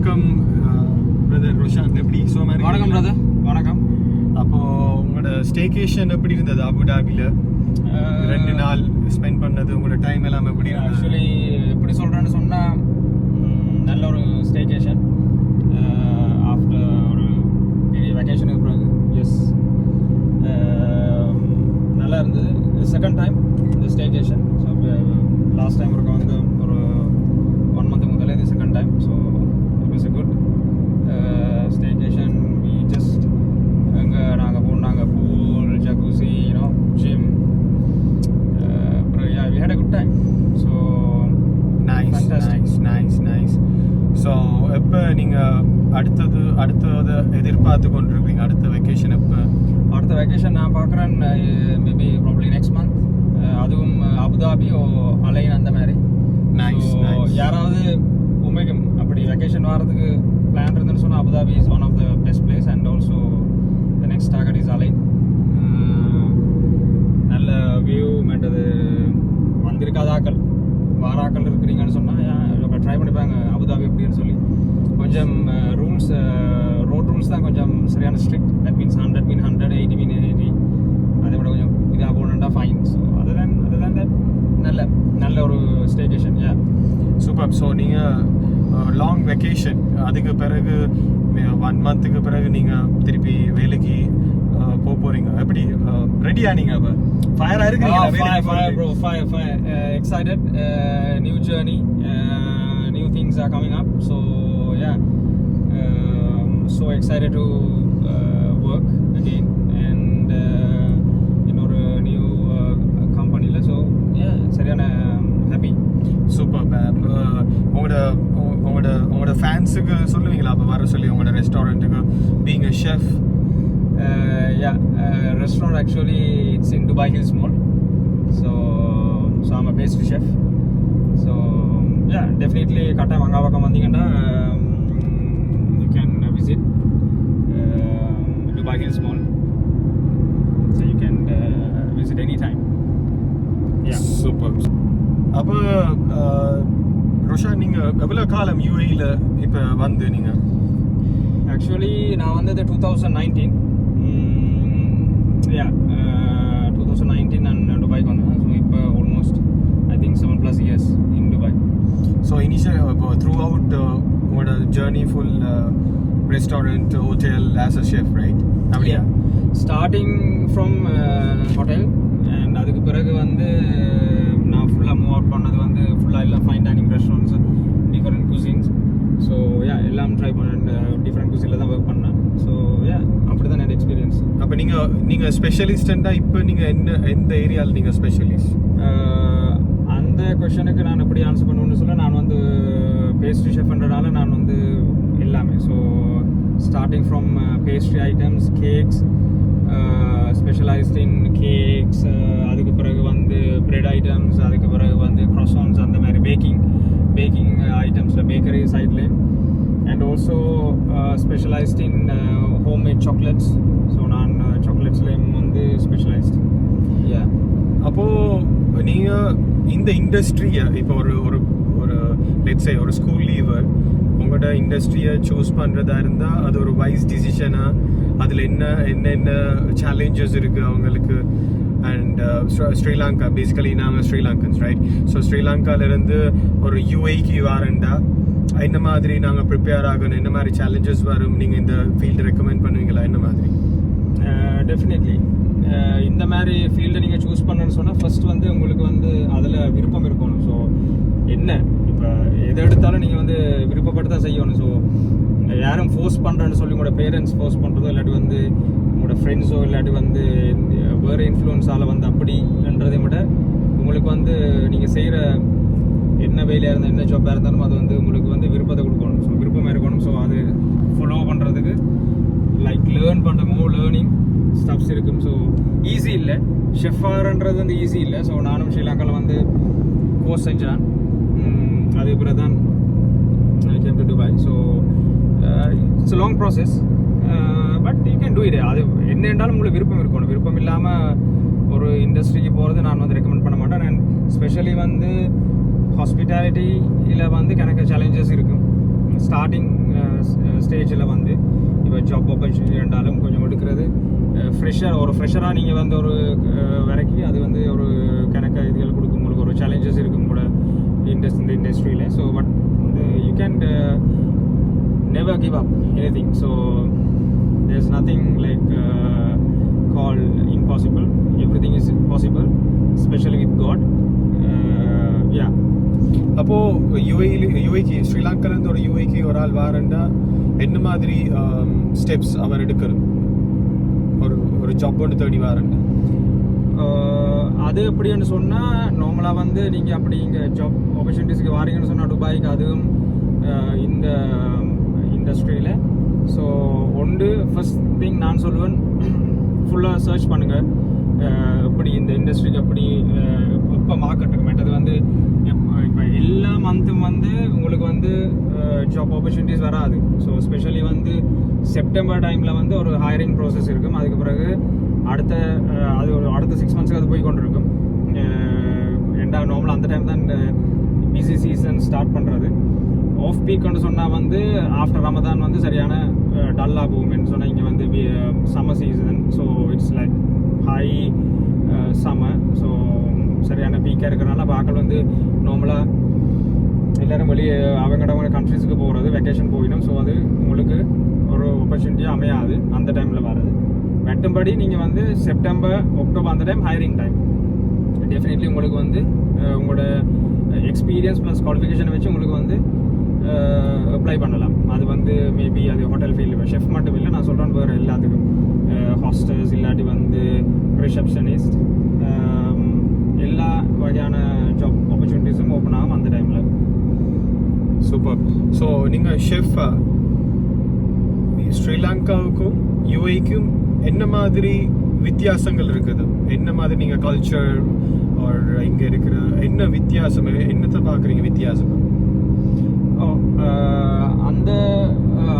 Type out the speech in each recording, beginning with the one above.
வணக்கம் பிரதர் ரோஷான், எப்படி சோமா? வணக்கம் பிரதர், வணக்கம். அப்போ உங்களோட ஸ்டேகேஷன் எப்படி இருந்தது அபுதாபியில்? 2 நாள் ஸ்பெண்ட் பண்ணது, உங்களோட டைம் எல்லாம் எப்படி? ஆக்சுவலி எப்படி சொல்கிறேன்னு சொன்னால், நல்ல ஒரு ஸ்டேகேஷன் ஆஃப்டர் ஒரு பெரிய வெக்கேஷனுக்கு பிறகு. எஸ், நல்லா இருந்தது. செகண்ட் டைம் இந்த ஸ்டேகேஷன். ஸோ லாஸ்ட் டைம் இருக்க வந்து ஒரு 1 month முதல்ல இது second time. So it was a good staycation. We just அங்கே நாங்கள் போனாங்க பூல், ஜக்கூசி, யூனோ, ஜிம். அப்புறம் we had a good time. So nice. So எப்போ நீங்கள் அடுத்தது எதிர்பார்த்து கொண்டிருப்பீங்க? அடுத்த வெக்கேஷன் எப்போ? அடுத்த வெக்கேஷன் நான் பார்க்குறேன் மேபி ப்ராப்ளி நெக்ஸ்ட் மந்த். அதுவும் அபுதாபி ஓ அலைன் அந்த மாதிரி. நைஸ். யாராவது உமைக்கும் அப்படி வெக்கேஷன் வரதுக்கு பிளான் இருந்துன்னு சொன்னால் Abu Dhabi is one of the best place. And also the next target is Al Ain. நல்ல வியூ மெட்டது வந்திருக்காதாக்கள் வாராக்கள் இருக்கிறீங்கன்னு சொன்னால் ட்ரை பண்ணிப்பாங்க அபுதாபி அப்படின்னு சொல்லி. கொஞ்சம் ரூல்ஸ், ரோட் ரூல்ஸ் தான் கொஞ்சம் சரியான ஸ்ட்ரிக்ட். தட் மீன்ஸ் 100 மீன் 100, 80 மீன் 80. அதை விட கொஞ்சம் இதாக போகணுன்னா ஃபைன். ஸோ அதுதான் நல்ல ஒரு ஸ்டேகேஷன். சூப்பர். ஸோ நீங்கள் லாங் வெக்கேஷன், அதுக்கு பிறகு 1 month பிறகு நீங்கள் திருப்பி வேலைக்கு போக போகிறீங்க. எப்படி ரெடியா நீங்கள்? அப்போ ஃபயராக இருக்கீங்களா? Fire bro, fire. Excited. New journey, new things are coming up. So yeah, so excited to work again and in a new company. So yeah, சரியான happy. சூப்பர். உங்களோட ஃபேன்ஸுக்கு சொல்லுவீங்களா அப்போ வர சொல்லி உங்களோட ரெஸ்டாரண்ட்டுக்கு? Being a chef. Restaurant actually it's in Dubai Hills Mall. So I'm a pastry chef. So yeah, definitely katta mangavakam vandinga you can visit Dubai Hills Mall. So you can visit anytime. Yeah, super. அப்போ ரோஷான், நீங்கள் எவ்வளோ காலம் யூஏயில் இப்போ வந்து நீங்கள்? Actually நான் வந்தது 2019. 2019 நான் துபாய்க்கு வந்தேன். ஸோ இப்போ almost I think 7+ years in Dubai. So initial throughout உங்களோட journey full restaurant, hotel, as a chef, right? அப்படியா? ஸ்டார்டிங் ஃப்ரம் ஹோட்டல் அண்ட் அதுக்கு பிறகு வந்து நான் ஃபுல்லாக மூவ் அவுட் பண்ணது வந்து ஃபுல்லாக எல்லாம் fine dining restaurants, different cuisines. So எல்லாம் ட்ரை பண்ண டிஃப்ரெண்ட் குசினில் தான் ஒர்க் பண்ணேன். ஸோ அப்படி தான் என்னோட எக்ஸ்பீரியன்ஸ். அப்போ நீங்கள் ஸ்பெஷலிஸ்டா? இப்போ நீங்கள் எந்த ஏரியாவில் நீங்கள் ஸ்பெஷலிஸ்ட்? அந்த கொஷனுக்கு நான் எப்படி ஆன்சர் பண்ணுவேன்னு சொல்ல, நான் வந்து பேஸ்ட்ரி ஷெஃப்ன்றனால நான் வந்து எல்லாமே. So starting from pastry items, cakes, specialised in cakes, அதுக்கு பிறகு வந்து பிரெட் ஐட்டம்ஸ், அதுக்கு பிறகு வந்து croissants, அந்த மாதிரி பேக்கிங் ஐட்டம்ஸில் பேக்கரி சைட்லேயும். And also specialised in homemade chocolates. So நான் சாக்லேட்ஸ்லேயும் வந்து ஸ்பெஷலைஸ்ட். அப்போது நீங்கள் இந்த இண்டஸ்ட்ரியை இப்போ ஒரு லெட்ஸ் சே ஒரு ஸ்கூல் லீவர் உங்களோட இண்டஸ்ட்ரியை சூஸ் பண்ணுறதா இருந்தால் அது ஒரு வைஸ் டிசிஷனாக? அதில் என்னென்ன சேலஞ்சஸ் இருக்குது அவங்களுக்கு? அண்ட் ஸ்ரீலங்கா, பேசிக்கலி நாங்கள் ஸ்ரீலங்கன்ஸ், ரைட்? ஸோ ஸ்ரீலங்காவிலேருந்து ஒரு யூஏக்கு வரேன்டா என்ன மாதிரி நாங்கள் ப்ரிப்பேர் ஆகணும்? என்ன மாதிரி சேலஞ்சஸ் வரும்? நீங்கள் இந்த ஃபீல்டு ரெக்கமெண்ட் பண்ணுவீங்களா? என்ன மாதிரி? டெஃபினெட்லி இந்த மாதிரி ஃபீல்டை நீங்கள் சூஸ் பண்ணணும்னு சொன்னால் ஃபர்ஸ்ட் வந்து உங்களுக்கு வந்து அதில் விருப்பம் இருக்கணும். ஸோ என்ன இப்போ எதை எடுத்தாலும் நீங்கள் வந்து விருப்பப்பட்டு தான் செய்யணும். ஸோ யாரும் ஃபோர்ஸ் பண்ணுறேன்னு சொல்லி உங்களோட பேரண்ட்ஸ் ஃபோர்ஸ் பண்ணுறதோ, இல்லாட்டி வந்து உங்களோட ஃப்ரெண்ட்ஸோ, இல்லாட்டி வந்து வேறு இன்ஃப்ளூயன்ஸால் வந்து அப்படின்றதை விட உங்களுக்கு வந்து நீங்கள் செய்கிற என்ன வேலையாக இருந்தால், என்ன ஜாப்பாக இருந்தாலும் அது வந்து உங்களுக்கு வந்து விருப்பத்தை கொடுக்கணும். ஸோ விருப்பமாக இருக்கணும். ஸோ அது ஃபாலோ பண்ணுறதுக்கு லைக் லேர்ன் பண்ணுற லேர்னிங் ஸ்டப்ஸ் இருக்கும். ஸோ ஈஸி இல்லை, ஷெஃபார்ன்றது வந்து ஈஸி இல்லை. ஸோ நானும் ஸ்ரீலங்காவில் வந்து கோர்ஸ் செஞ்சேன். அதுக்கு பிறகு தான் I came to Dubai. So it's a long process, but you can do it. அது என்ன என்றாலும் உங்களுக்கு விருப்பம் இருக்கணும். விருப்பம் இல்லாமல் ஒரு இண்டஸ்ட்ரிக்கு போகிறது நான் வந்து ரெக்கமெண்ட் பண்ண மாட்டேன். அண்ட் ஸ்பெஷலி வந்து ஹாஸ்பிட்டாலிட்டியில் வந்து கணக்கு சேலஞ்சஸ் இருக்கும். ஸ்டார்டிங் ஸ்டேஜில் வந்து இப்போ ஜாப் ஆப்பர்ச்சுனிட்டி இருந்தாலும் கொஞ்சம் எடுக்கிறது ஃப்ரெஷராக நீங்கள் வந்து ஒரு வரைக்கும் அது வந்து ஒரு கணக்க இதுகள் கொடுக்கும், உங்களுக்கு ஒரு சேலஞ்சஸ் இருக்கும் கூட இந்த இண்டஸ்ட்ரியில். So but you can never give up anything, so there's nothing like called impossible. Everything is possible, especially with God. Yeah. அப்போ யுஏக்கு ஸ்ரீலங்காலேருந்து ஒரு யுஏக்கு ஒரு ஆள் வாரண்டா என்ன மாதிரி ஸ்டெப்ஸ் அவர் எடுக்கணும் ஒரு ஜாப் ஒன்று தேடி வாரண்டா? அது எப்படின்னு சொன்னால் நார்மலாக வந்து நீங்கள் அப்படி இங்கே ஜாப் ஆப்பர்ச்சுனிட்டிஸ்க்கு வாரீங்கன்னு சொன்னால் துபாய்க்கு அதுவும் இந்த இண்டஸ்ட்ரியில். ஸோ ஒன்று ஃபர்ஸ்ட் திங் நான் சொல்லுவேன், ஃபுல்லாக சர்ச் பண்ணுங்கள் எப்படி இந்த இண்டஸ்ட்ரிக்கு எப்படி இப்போ மார்க்கெட் இருக்கு. மற்றது வந்து இப்போ எல்லா மந்த்தும் வந்து உங்களுக்கு வந்து ஜாப் ஆப்பர்ச்சுனிட்டிஸ் வராது. ஸோ ஸ்பெஷலி வந்து செப்டம்பர் டைமில் வந்து ஒரு ஹையரிங் ப்ராசஸ் இருக்கும். அதுக்கு பிறகு அடுத்த 6 months அது போய் கொண்டு இருக்கும். நார்மலாக அந்த டைம் தான் இந்த பிசி சீசன் ஸ்டார்ட் பண்ணுறது. ஆஃப் பீக்னு சொன்னால் வந்து ஆஃப்டர் ரமதான் வந்து சரியான டல்லாக போகும்னு சொன்னால் இங்கே வந்து summer season. So it's like high summer. So சரியான பீக்காக இருக்கிறனால பாக்கள் வந்து நார்மலாக எல்லோரும் வெளியே அவங்க கண்ட்ரீஸுக்கு போகிறது, வெக்கேஷன் போயிடும். ஸோ அது உங்களுக்கு ஒரு ஆப்பர்ச்சுனிட்டியாக அமையாது அந்த டைமில் வர்றது. மற்றபடி நீங்கள் வந்து செப்டம்பர் அக்டோபர் அந்த டைம் ஹையரிங் டைம். டெஃபினெட்லி உங்களுக்கு வந்து உங்களோட எக்ஸ்பீரியன்ஸ் ப்ளஸ் குவாலிஃபிகேஷனை வச்சு உங்களுக்கு வந்து அப்ளை பண்ணலாம். அது வந்து மேபி அது ஹோட்டல் ஃபீல்டு ஷெஃப் மட்டும் இல்லை, நான் சொல்கிறேன் வேறு எல்லாத்துக்கும் ஹாஸ்டல்ஸ் இல்லாட்டி வந்து ரிசப்ஷனிஸ்ட் எல்லா வகையான ஜாப் ஆப்பர்ச்சுனிட்டிஸும் ஓப்பன் ஆகும் அந்த டைமில். சூப்பர். ஸோ நீங்கள் ஷெஃபா ஸ்ரீலங்காவுக்கும் யுஏக்கும் என்ன மாதிரி வித்தியாசங்கள் இருக்குது? என்ன மாதிரி நீங்கள் கல்ச்சர் இங்கே இருக்கிற என்ன வித்தியாசம், என்னத்தை பார்க்குறீங்க வித்தியாசம்?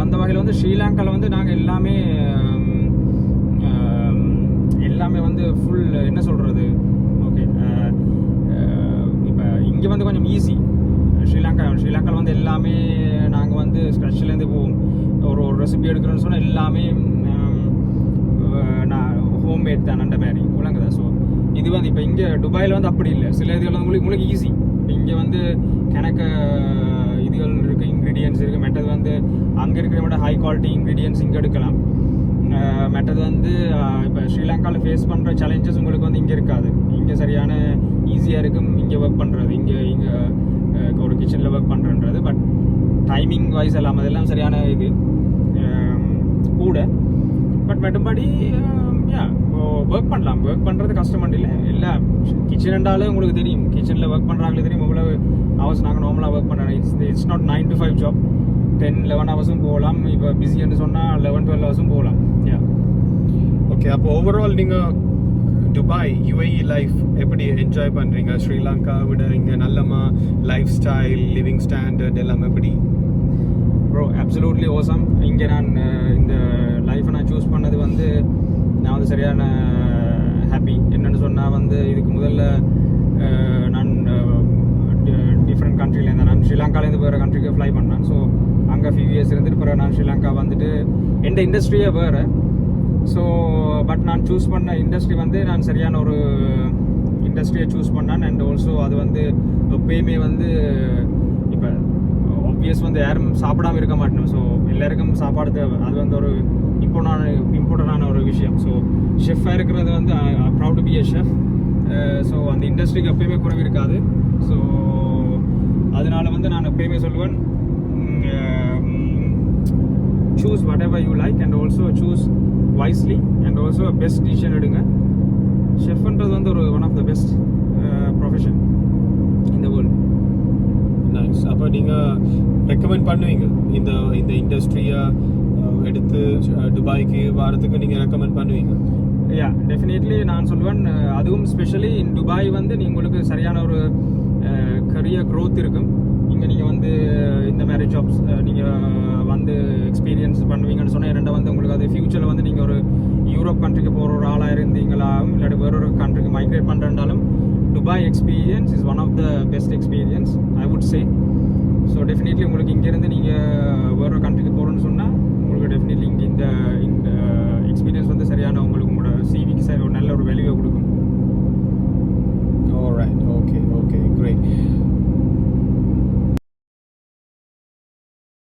அந்த வகையில் வந்து ஸ்ரீலங்காவில் வந்து நாங்கள் எல்லாமே வந்து ஃபுல் என்ன சொல்கிறது, ஓகே இப்போ இங்கே வந்து கொஞ்சம் ஈஸி. ஸ்ரீலங்காவில் வந்து எல்லாமே நாங்கள் வந்து ஸ்க்ரட்ச்லேருந்து போவோம். ஒரு ரெசிபி எடுக்கிறோன்னு சொன்னால் எல்லாமே நான் ஹோம்மேட் தான் அந்த மாதிரி உலங்குதா. ஸோ இது வந்து இப்போ இங்கே துபாயில் வந்து அப்படி இல்லை. சில இதுகள் வந்து உங்களுக்கு ஈஸி. இங்கே வந்து கணக்க இதுகள் இருக்குது, இன்க்ரீடியன்ஸ் இருக்குது. மற்றது வந்து அங்கே இருக்கிற விட ஹை குவாலிட்டி இன்க்ரீடியன்ஸ் இங்கே எடுக்கலாம். மற்றது வந்து இப்போ ஸ்ரீலங்காவில் ஃபேஸ் பண்ணுற சேலஞ்சஸ் உங்களுக்கு வந்து இங்கே இருக்காது. இங்கே சரியான ஈஸியாக இருக்கும் இங்கே ஒர்க் பண்ணுறது, இங்கே ஒரு கிச்சனில் ஒர்க் பண்ணுறன்றது. பட் டைமிங் வைஸ் எல்லாம் அதெல்லாம் சரியான இது கூட. பட் மற்றபடி ஒர்க் பண்ணலாம். ஒர்க் பண்ணுறது கஷ்டமண்டு இல்லை கிச்சன்ண்டாலே உங்களுக்கு தெரியும், கிச்சனில் ஒர்க் பண்ணுறாங்களே தெரியும் எவ்வளோ ஹவர்ஸ் நாங்கள் நார்மலாக ஒர்க் பண்ணுறோம். It's not 9 to 5 job. 10-11 ஹவர்ஸும் போகலாம். இப்போ பிஸின்னு சொன்னால் 11-12 ஹவர்ஸும் போகலாம். ஓகே. அப்போ ஓவரால் நீங்கள் துபாய் யுஏஇ லைஃப் எப்படி என்ஜாய் பண்ணுறீங்க? ஸ்ரீலங்கா விட இங்கே நல்லமா லைஃப் ஸ்டைல், லிவிங் ஸ்டாண்டர்ட் எல்லாம் எப்படி? Bro absolutely awesome. இங்கே நான் இந்த லைஃப்பை நான் சூஸ் பண்ணது வந்து நான் வந்து சரியான ஹாப்பி. என்னென்னு சொன்னால் வந்து இதுக்கு முதல்ல நான் டிஃப்ரெண்ட் கண்ட்ரியில் இருந்தேன். நான் ஸ்ரீலங்காலேருந்து வேறு கண்ட்ரிக்கு ஃப்ளை பண்ணேன். ஸோ அங்கே ஃபியூ இயர்ஸ் இருந்துட்டு பிறகு நான் ஸ்ரீலங்கா வந்துட்டு எந்த இண்டஸ்ட்ரியே வேறு. ஸோ பட் நான் சூஸ் பண்ண இண்டஸ்ட்ரி வந்து நான் சரியான ஒரு இண்டஸ்ட்ரியை சூஸ் பண்ணேன். அண்ட் ஆல்சோ அது வந்து எப்பயுமே வந்து இப்போ ஆப்வியஸ் வந்து யாரும் சாப்பிடாமல் இருக்க மாட்டேன். ஸோ எல்லாருக்கும் சாப்பாடு தேவை. அது வந்து ஒரு இம்பார்ட்டண்டான ஒரு விஷயம். ஸோ ஷெஃபாக இருக்கிறது வந்து proud to be a chef. So அந்த இண்டஸ்ட்ரிக்கு எப்பயுமே குறைவு இருக்காது. ஸோ அதனால வந்து நான் எப்பயுமே சொல்லுவேன், choose whatever you like and also choose wisely and also a best decision எடுங்க. ஷெஃப்ன்றது வந்து ஒரு one of the best profession in the world. Nice. அப்போ நீங்கள் ரெக்கமெண்ட் பண்ணுவீங்க இந்த இண்டஸ்ட்ரியை எடுத்து துபாய்க்கு வாரத்துக்கு நீங்கள் ரெக்கமெண்ட் பண்ணுவீங்க? டெஃபினெட்லி நான் சொல்லுவேன். அதுவும் ஸ்பெஷலி இன் துபாய் வந்து உங்களுக்கு சரியான ஒரு கரியர் க்ரோத் இருக்கும். இங்கே நீங்கள் வந்து இந்த மாதிரி ஜாப்ஸ் நீங்கள் வந்து எக்ஸ்பீரியன்ஸ் பண்ணுவீங்கன்னு சொன்னால் இரண்டா வந்து உங்களுக்கு அது ஃப்யூச்சரில் வந்து நீங்கள் ஒரு யூரோப் கண்ட்ரிக்கு போகிற ஒரு ஆளாக இருந்தீங்களாகவும் இல்லாட்டி வேறொரு கண்ட்ரிக்கு மைக்ரேட் பண்ணுறதாலும் Dubai experience is one of the best experience I would say. So definitely உங்களுக்கு இங்கேருந்து நீங்கள்